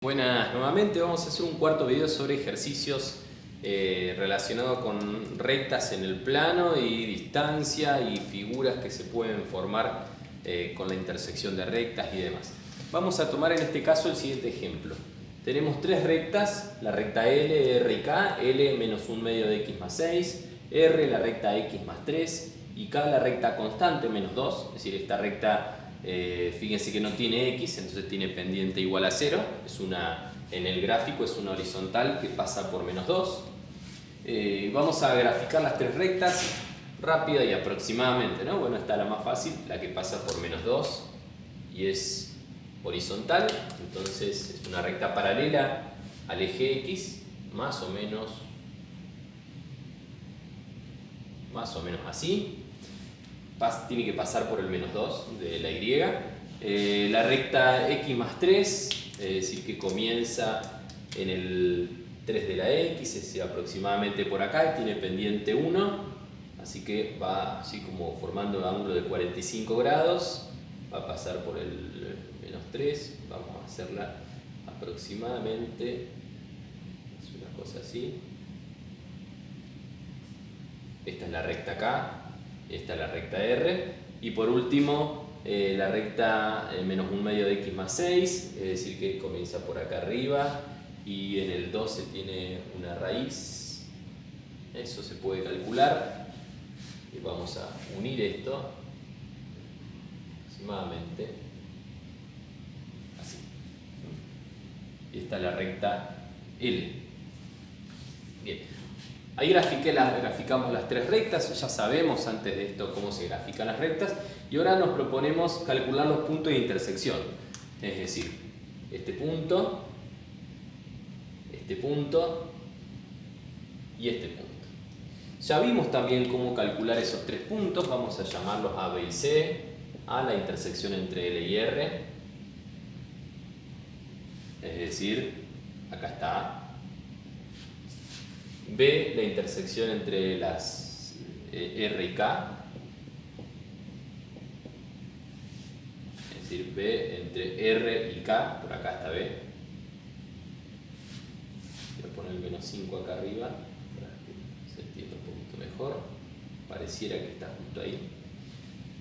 Buenas, nuevamente vamos a hacer un cuarto video sobre ejercicios relacionados con rectas en el plano y distancia y figuras que se pueden formar con la intersección de rectas y demás. Vamos a tomar en este caso el siguiente ejemplo. Tenemos tres rectas, la recta L, R y K, L menos 1 medio de x más 6, R la recta x más 3 y K la recta constante menos 2, es decir, esta recta fíjense que no tiene x, entonces tiene pendiente igual a 0, en el gráfico es una horizontal que pasa por menos 2. Vamos a graficar las tres rectas rápida y aproximadamente, ¿no? Bueno, esta es la más fácil, la que pasa por menos 2 y es horizontal, entonces es una recta paralela al eje x, más o menos así. Tiene que pasar por el menos 2 de la y. La recta x más 3, es decir, que comienza en el 3 de la x, es decir, aproximadamente por acá, y tiene pendiente 1, así que va así como formando un ángulo de 45 grados, va a pasar por el menos 3, vamos a hacerla aproximadamente, es una cosa así. Esta es la recta K. Esta es la recta R. Y por último, la recta menos 1 medio de x más 6, es decir, que comienza por acá arriba y en el 12 tiene una raíz. Eso se puede calcular. Y vamos a unir esto aproximadamente así. Y esta es la recta L. Bien. Ahí graficamos las tres rectas, ya sabemos antes de esto cómo se grafican las rectas y ahora nos proponemos calcular los puntos de intersección, es decir, este punto y este punto. Ya vimos también cómo calcular esos tres puntos, vamos a llamarlos A, B y C, A la intersección entre L y R, es decir, acá está A. B, la intersección entre las R y K, es decir, B entre R y K, por acá está B. Voy a poner el menos 5 acá arriba para que se entienda un poquito mejor, pareciera que está justo ahí.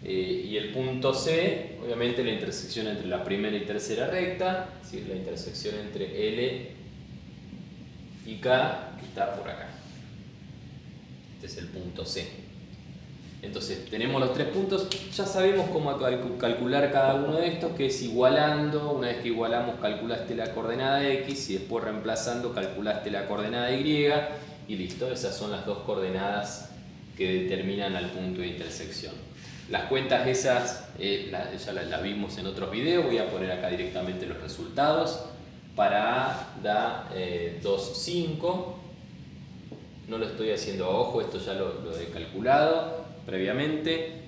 Y el punto C, obviamente la intersección entre la primera y tercera recta, es decir, la intersección entre L y K, que está por acá. Este es el punto C. Entonces tenemos los tres puntos, ya sabemos cómo calcular cada uno de estos, que es igualando. Una vez que igualamos calculaste la coordenada x y después reemplazando calculaste la coordenada y y listo, esas son las dos coordenadas que determinan al punto de intersección. Las cuentas esas ya las vimos en otros videos, voy a poner acá directamente los resultados. Para A da 2, 5. No lo estoy haciendo a ojo, esto ya lo he calculado previamente.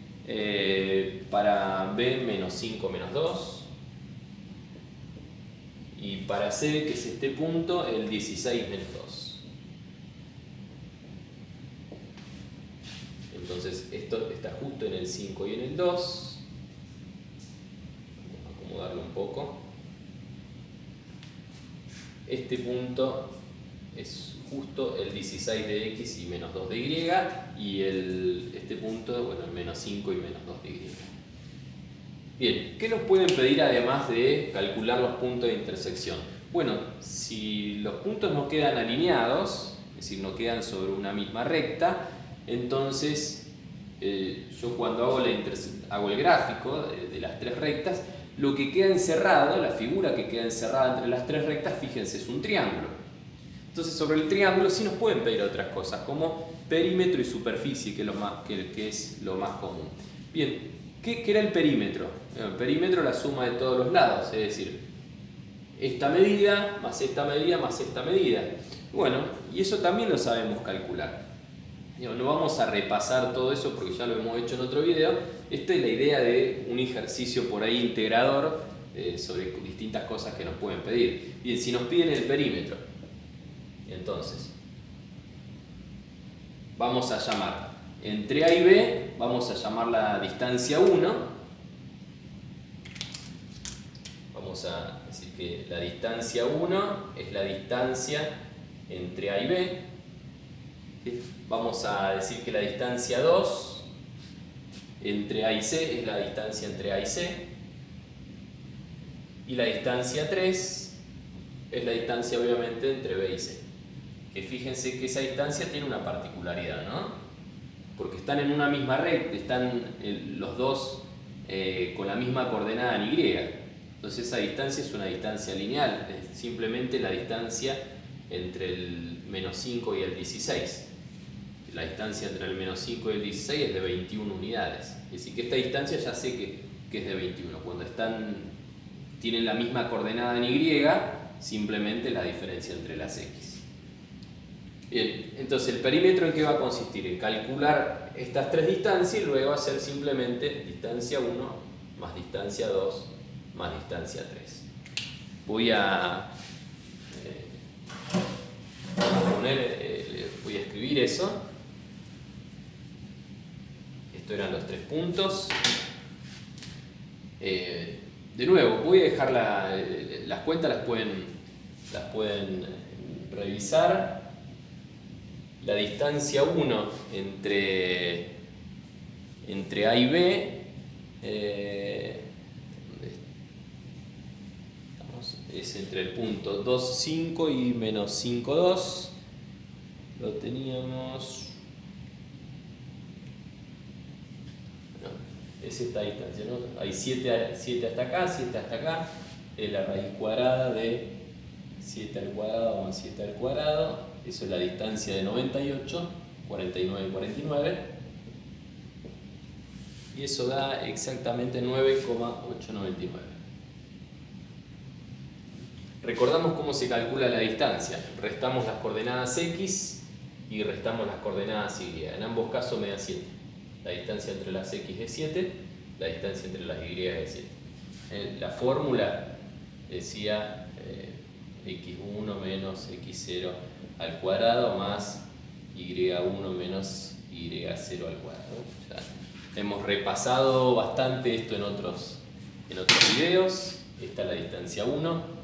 Para B, menos 5, menos 2. Y para C, que es este punto, el 16 menos 2. Entonces esto está justo en el 5 y en el 2. Vamos a acomodarlo un poco. Este punto es justo el 16 de x y menos 2 de y este punto, bueno, el menos 5 y menos 2 de y. Bien, ¿qué nos pueden pedir además de calcular los puntos de intersección? Bueno, si los puntos no quedan alineados, es decir, no quedan sobre una misma recta, entonces yo cuando hago el gráfico de las tres rectas, lo que queda encerrado, la figura que queda encerrada entre las tres rectas, fíjense, es un triángulo. Entonces sobre el triángulo sí nos pueden pedir otras cosas, como perímetro y superficie, que es lo más común. Bien, ¿qué era el perímetro? El perímetro es la suma de todos los lados, es decir, esta medida más esta medida más esta medida. Bueno, y eso también lo sabemos calcular. No vamos a repasar todo eso porque ya lo hemos hecho en otro video. Esta es la idea de un ejercicio por ahí integrador sobre distintas cosas que nos pueden pedir. Bien, si nos piden el perímetro, entonces vamos a llamar entre A y B, vamos a llamar la distancia 1. Vamos a decir que que la distancia 1 es la distancia entre A y B. Vamos a decir que la distancia 2 entre A y C es la distancia entre A y C. Y la distancia 3 es la distancia obviamente entre B y C. Que fíjense que esa distancia tiene una particularidad, ¿no? Porque están en una misma recta, están los dos con la misma coordenada en Y. Entonces esa distancia es una distancia lineal, es simplemente la distancia entre el menos 5 y el 16. La distancia entre el menos 5 y el 16 es de 21 unidades. Es decir, que esta distancia ya sé que es de 21. Cuando tienen la misma coordenada en Y, simplemente la diferencia entre las X. Bien, entonces el perímetro ¿en qué va a consistir? En calcular estas tres distancias y luego hacer simplemente distancia 1 más distancia 2 más distancia 3. Voy a voy a escribir eso. Estos eran los 3 puntos. De nuevo, voy a dejar las cuentas, las pueden revisar. La distancia 1 entre A y B es entre el punto 2, 5 y menos 5, 2. Lo teníamos... No, es esta distancia, ¿no? Hay 7 hasta acá, 7 hasta acá. Es la raíz cuadrada de 7 al cuadrado más 7 al cuadrado. Eso es la distancia de 98, 49 y 49. Y eso da exactamente 9,899. Recordamos cómo se calcula la distancia. Restamos las coordenadas X y restamos las coordenadas Y. En ambos casos me da 7. La distancia entre las X es 7, la distancia entre las Y es 7. La fórmula decía x1 menos x0 al cuadrado más y1 menos y0 al cuadrado. Ya hemos repasado bastante esto en otros videos. Esta es la distancia 1.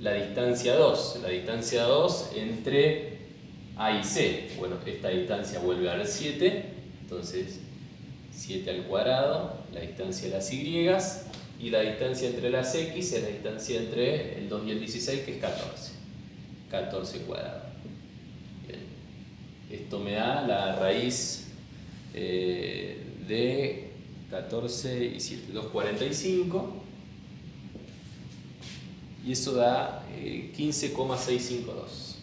La distancia 2. La distancia 2 entre A y C. Bueno, esta distancia vuelve a dar 7. Entonces 7 al cuadrado, la distancia de las Y. Y la distancia entre las X es la distancia entre el 2 y el 16, que es 14. 14 cuadrado. Bien. Esto me da la raíz de 14 y 7, 245. Y eso da 15,652.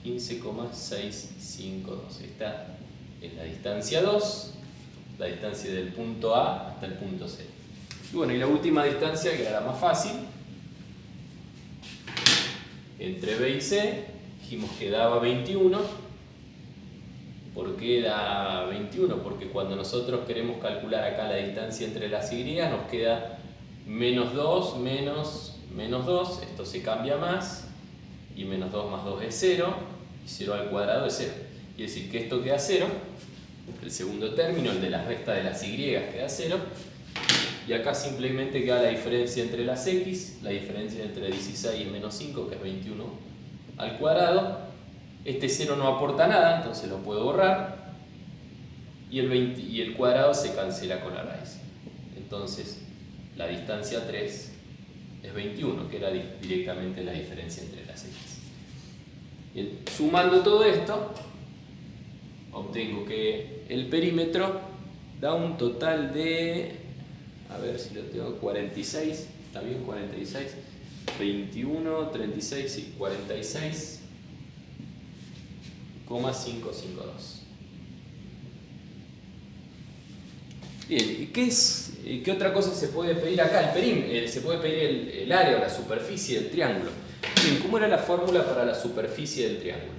15,652. Esta es la distancia 2, la distancia del punto A hasta el punto C. Y bueno, y la última distancia, que era la más fácil, entre B y C, dijimos que daba 21. ¿Por qué da 21? Porque cuando nosotros queremos calcular acá la distancia entre las Y, nos queda menos 2 menos 2, esto se cambia más, y menos 2 más 2 es 0, y 0 al cuadrado es 0. Quiere decir que esto queda 0, el segundo término, el de la resta de las Y, queda 0. Y acá simplemente queda la diferencia entre las X, la diferencia entre 16 y menos 5, que es 21 al cuadrado. Este 0 no aporta nada, entonces lo puedo borrar. Y el cuadrado se cancela con la raíz. Entonces, la distancia 3 es 21, que era directamente la diferencia entre las X. Bien, sumando todo esto, obtengo que el perímetro da un total de... A ver si lo tengo, 46, está bien, 46, 21, 36 y 46,552. Bien, ¿qué otra cosa se puede pedir acá? Se puede pedir el área o la superficie del triángulo. Bien, ¿cómo era la fórmula para la superficie del triángulo?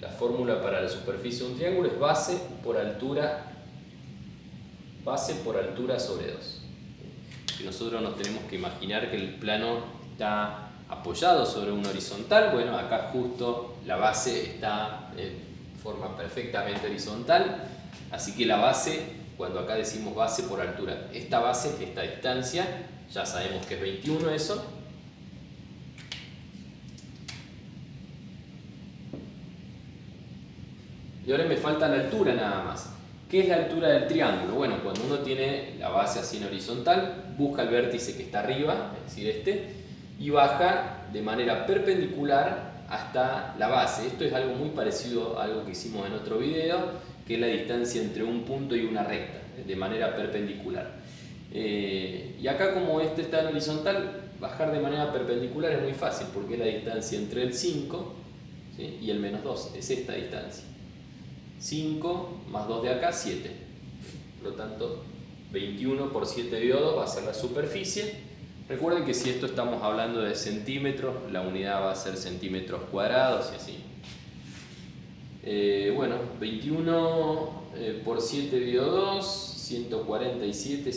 La fórmula para la superficie de un triángulo es base por altura sobre 2. Si nosotros nos tenemos que imaginar que el plano está apoyado sobre un horizontal, bueno, acá justo la base está en forma perfectamente horizontal, así que la base, cuando acá decimos base por altura, esta base, esta distancia, Ya sabemos que es 21 eso. Y ahora me falta la altura nada más. ¿Qué es la altura del triángulo? Bueno, cuando uno tiene la base así en horizontal, busca el vértice que está arriba, es decir este, y baja de manera perpendicular hasta la base. Esto es algo muy parecido a algo que hicimos en otro video, que es la distancia entre un punto y una recta, de manera perpendicular. Y acá, como este está en horizontal, bajar de manera perpendicular es muy fácil, porque es la distancia entre el 5, ¿sí?, y el menos 2, es esta distancia. 5 más 2 de acá, 7. Por lo tanto, 21 por 7 dio 2 va a ser la superficie. Recuerden que si esto estamos hablando de centímetros, la unidad va a ser centímetros cuadrados y así. Bueno, 21 por 7 dio 2, 147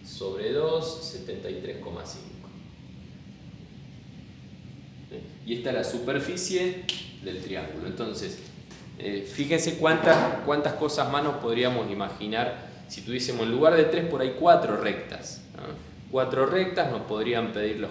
sobre 2, 73,5. Y esta es la superficie del triángulo. Entonces, fíjense cuántas cosas más nos podríamos imaginar si tuviésemos, en lugar de 3, por ahí 4 rectas, ¿no? 4 rectas nos podrían pedir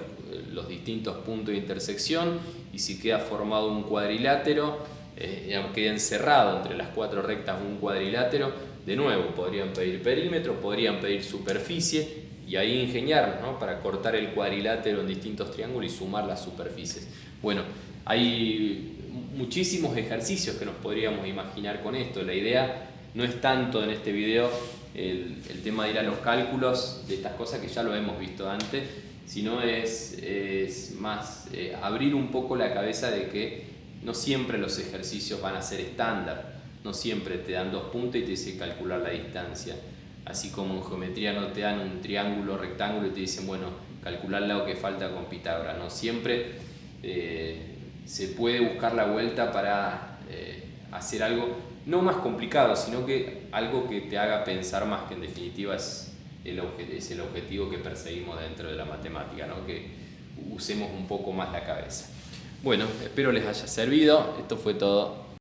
los distintos puntos de intersección, y si queda formado un cuadrilátero, queda encerrado entre las 4 rectas un cuadrilátero, de nuevo podrían pedir perímetro, podrían pedir superficie, y ahí ingeniarnos, ¿no?, para cortar el cuadrilátero en distintos triángulos y sumar las superficies. Bueno, hay muchísimos ejercicios que nos podríamos imaginar con esto. La idea no es tanto en este video el tema de ir a los cálculos de estas cosas que ya lo hemos visto antes, sino es más abrir un poco la cabeza de que no siempre los ejercicios van a ser estándar, no siempre te dan 2 puntos y te dice calcular la distancia. Así como en geometría no te dan un triángulo, rectángulo y te dicen, bueno, calcular lo que falta con Pitágoras. No siempre se puede buscar la vuelta para hacer algo no más complicado, sino que algo que te haga pensar más, que en definitiva es el objetivo que perseguimos dentro de la matemática, ¿no?, que usemos un poco más la cabeza. Bueno, espero les haya servido. Esto fue todo.